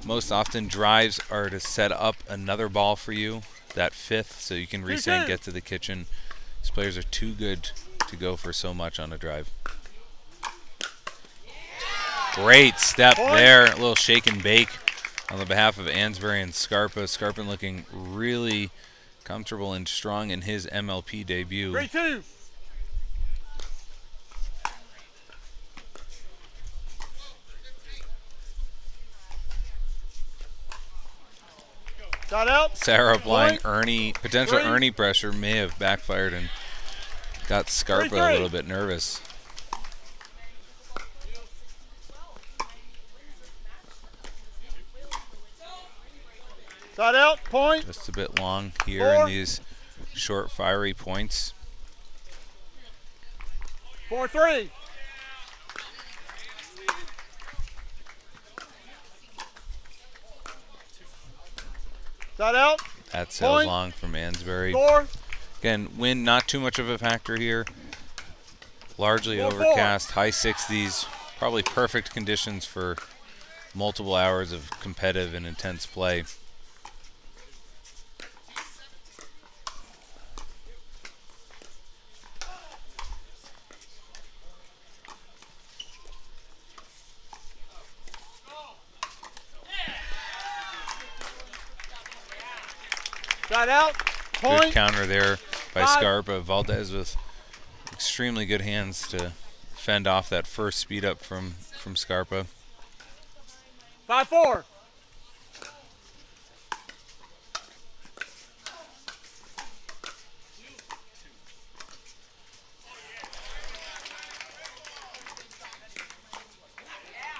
Most often drives are to set up another ball for you, that 5th, so you can reset and get to the kitchen. These players are too good to go for so much on a drive. Great step there, a little shake and bake on the behalf of Ansbury and Scarpa. Scarpa looking really comfortable and strong in his MLP debut. 3-2. Shot out. Sarah applying potential Ernie pressure may have backfired and got Scarpa a little bit nervous. Shot out. Point. Just a bit long here in these short, fiery points. 4-3. Shot out. That sails long from Ansbury. Again, wind not too much of a factor here. Largely overcast, high 60s. Probably perfect conditions for multiple hours of competitive and intense play. Shot out. Point. Good counter there by Scarpa. Valdez with extremely good hands to fend off that first speed up from Scarpa. 5-4.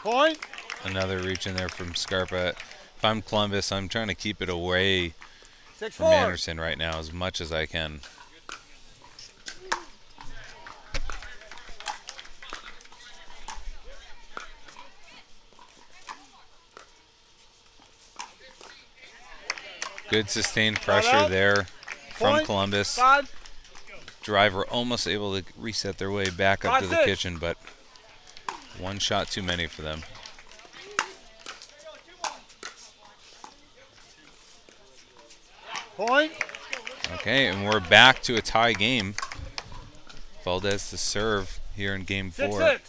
Point. Another reach in there from Scarpa. If I'm Columbus, I'm trying to keep it away 6-4. from Anderson right now as much as I can. Good sustained pressure there from Columbus. Driver almost able to reset their way back up to the kitchen, but one shot too many for them. Point. Okay, and we're back to a tie game. Valdez to serve here in game 4. 6-6.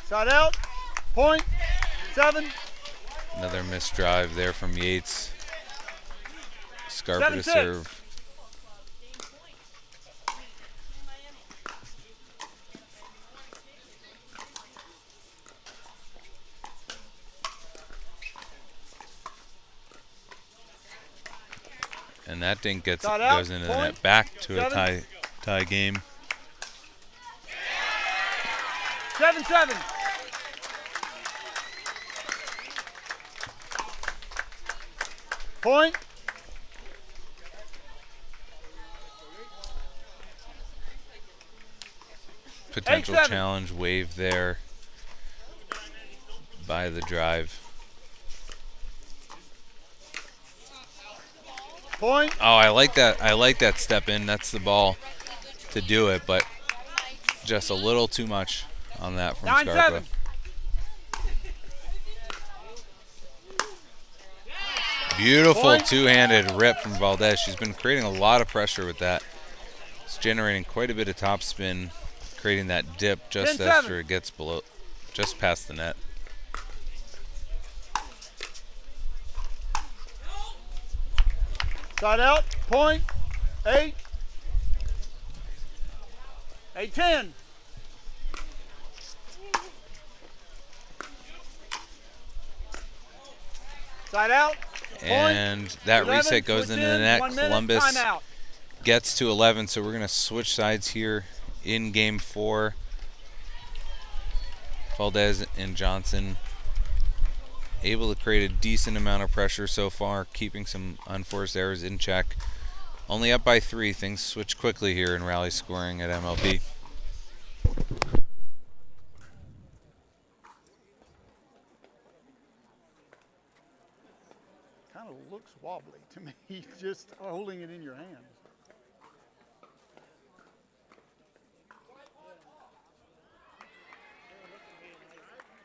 Shot out. Point. 7. Another missed drive there from Yates. Scarpa to serve. And that dink goes into the net. Back to a tie game. 7-7. Point. potential 8-7. challenge wave there by the drive. Point. Oh, I like that. I like that step in. That's the ball to do it, but just a little too much on that from 9-7. Scarpa. Beautiful Point. two-handed rip from Valdez. She's been creating a lot of pressure with that. It's generating quite a bit of topspin, creating that dip just 10-7. after it gets below, just past the net. Side out. Point. 8. 8-10. Side out. And that 11, reset goes switch into the in, net. 1 minute, Columbus timeout. gets to 11, so we're going to switch sides here in game 4. Valdez and Johnson able to create a decent amount of pressure so far, keeping some unforced errors in check. Only up by 3. Things switch quickly here in rally scoring at MLP. Kind of looks wobbly to me, just holding it in your hand.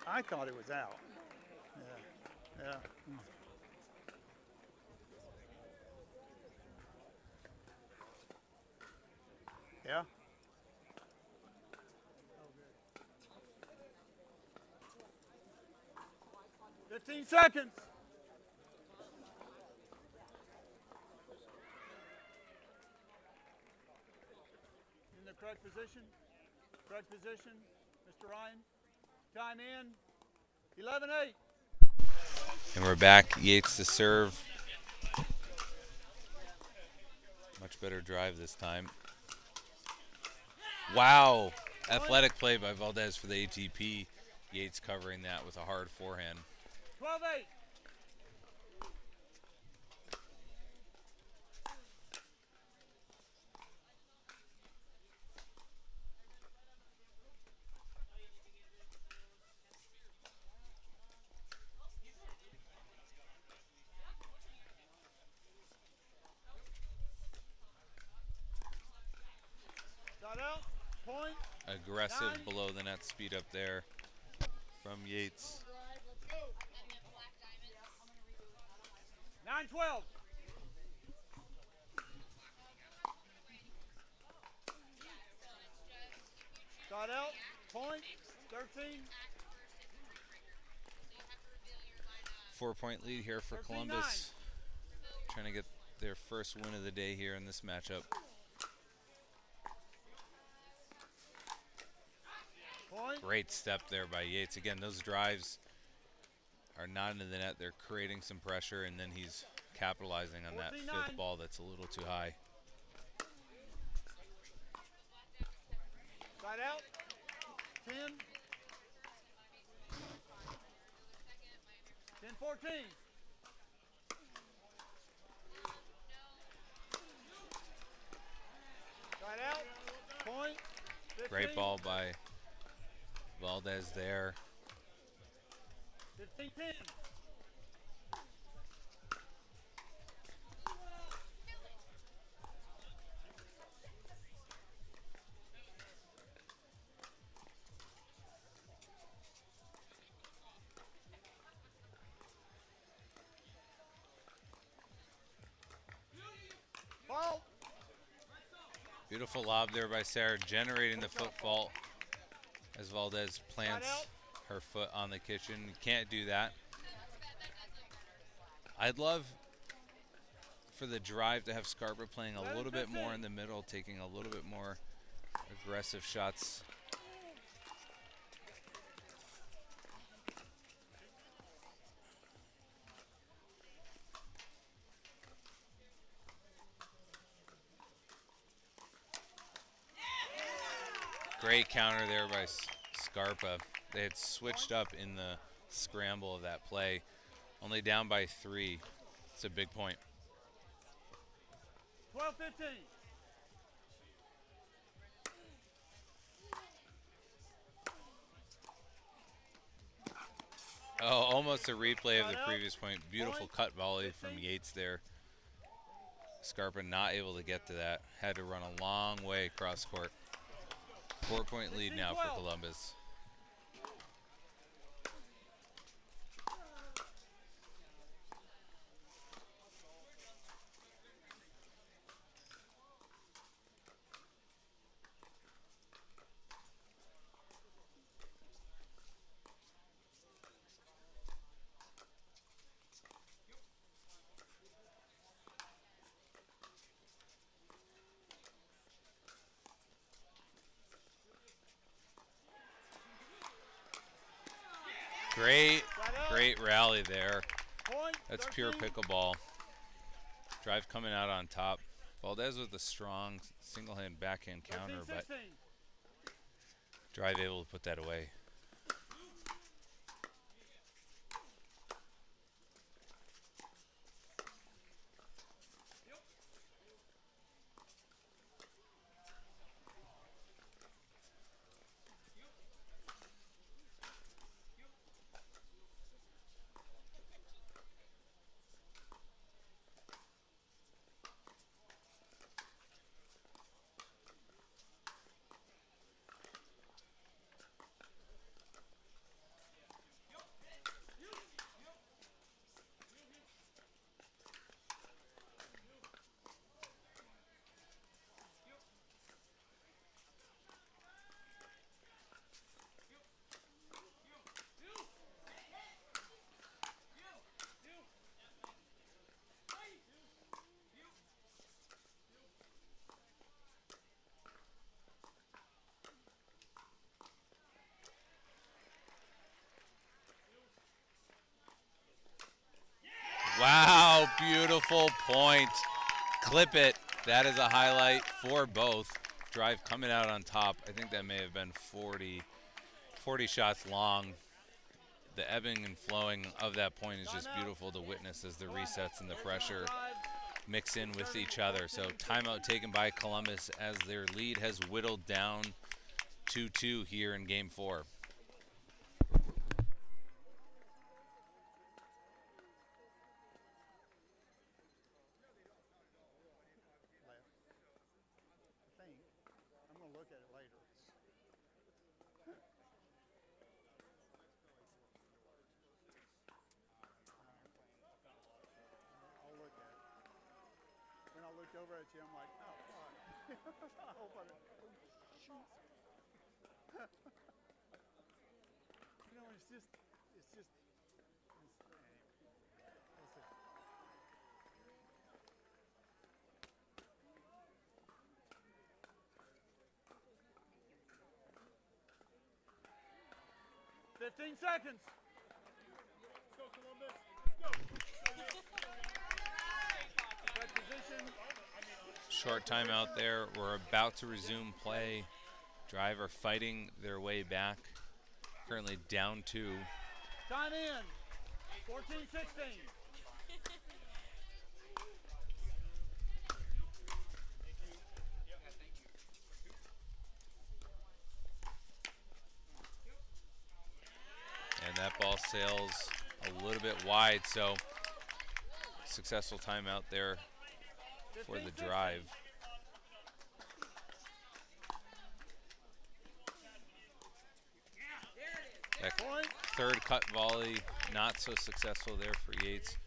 I thought it was out. Yeah. Yeah. Yeah. Oh, 15 seconds. In the correct position. Correct position. Mr. Ryan. Time in. 11-8. And we're back. Yates to serve. Much better drive this time. Wow. Athletic play by Valdez for the ATP. Yates covering that with a hard forehand. 12-8. Side out. Point. Aggressive below the net speed up there from Yates. 9-12. Side out. Point. 13. 4-point lead here for 13-9. Columbus. Trying to get their first win of the day here in this matchup. Point. Great step there by Yates. Again, those drives are not into the net. They're creating some pressure, and then he's capitalizing on that 14-9. fifth ball that's a little too high. Side out. 10. 10-14. Side out. Point. 15. Great ball by Valdez there. 15-10. Ball. Beautiful lob there by Sarah, generating the foot fault as Valdez plants her foot on the kitchen. You can't do that. I'd love for the drive to have Scarpa playing a little bit more in the middle, taking a little bit more aggressive shots. Great counter there by Scarpa. They had switched up in the scramble of that play. Only down by 3. It's a big point. 12-15. almost a replay of the previous point. Beautiful cut volley from Yates there. Scarpa not able to get to that. Had to run a long way across court. 4-point lead now for Columbus. Great rally there. That's pure pickleball. Drive coming out on top. Valdez with a strong single-hand backhand counter, but Drive able to put that away. Wow, beautiful point. Clip it. That is a highlight for both. Drive coming out on top. I think that may have been 40 shots long. The ebbing and flowing of that point is just beautiful to witness as the resets and the pressure mix in with each other. So timeout taken by Columbus as their lead has whittled down 2-2 here in Game 4. I'm going to look at it later. I'll look at it. When I looked over at you, I'm like, oh, fuck. I hope I didn't. Oh, shoot. You know, it's just, anyway. We'll see. "15 seconds. Let's go, Columbus. Let's go. Correct position. Short timeout there. We're about to resume play. Drive are fighting their way back. Currently down 2. Time in. 14-16. And that ball sails a little bit wide, so successful timeout there for the Drive. That third cut volley, not so successful there for Yates.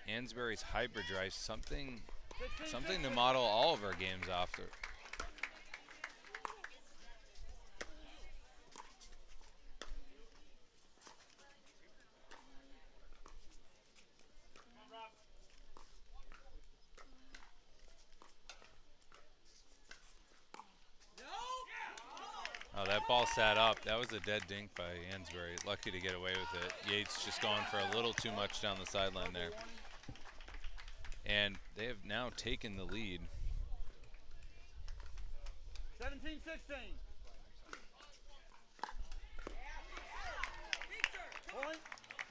Ansbury's hybrid drive, something to model all of our games after. Oh, that ball sat up. That was a dead dink by Ansbury. Lucky to get away with it. Yates just going for a little too much down the sideline there. And they have now taken the lead. 17-16. Point.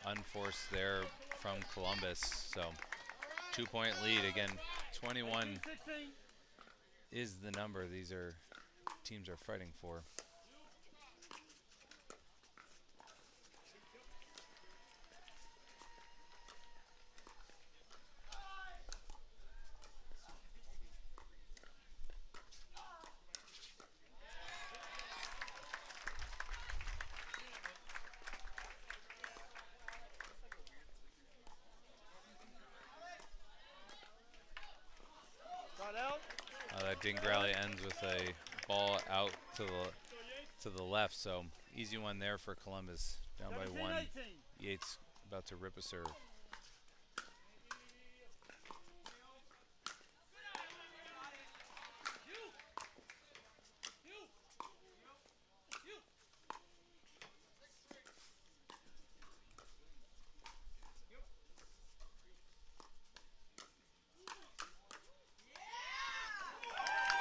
Unforced there from Columbus. So 2-point lead. Again, 21 is the number these teams are fighting for. dink rally ends with a ball out to the left, so easy one there for Columbus. Down by 1. Yates about to rip a serve.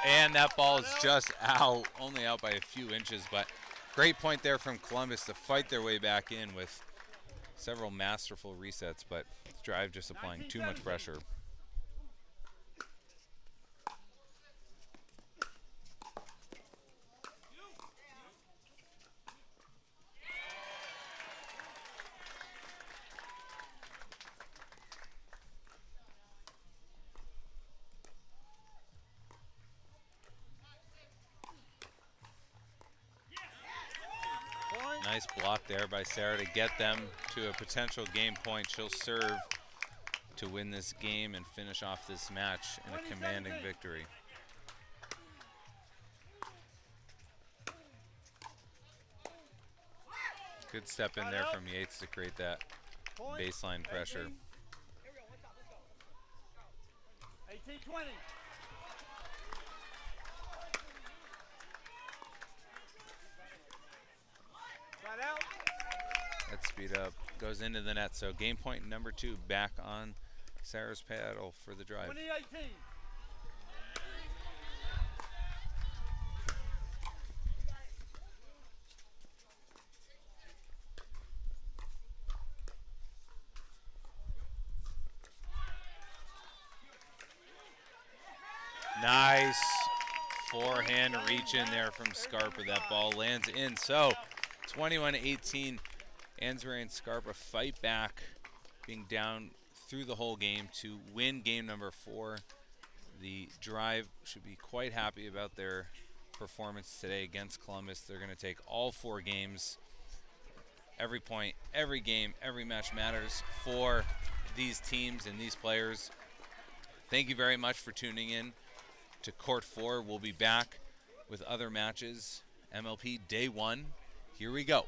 And that ball is just out, only out by a few inches, but great point there from Columbus to fight their way back in with several masterful resets, but Drive just applying too much pressure. Nice block there by Sarah to get them to a potential game point. She'll serve to win this game and finish off this match in a commanding victory. Good step in there from Yates to create that baseline pressure. 18-20. Out. That speed up goes into the net. So game point number 2 back on Sarah's paddle for the Drive. 2018. Nice forehand reach in there from Scarpa. That ball lands in. So 21-18, Ansbury and Scarpa fight back, being down through the whole game to win game number 4. The Drive should be quite happy about their performance today against Columbus. They're going to take all 4 games. Every point, every game, every match matters for these teams and these players. Thank you very much for tuning in to Court 4. We'll be back with other matches. MLP Day 1. Here we go.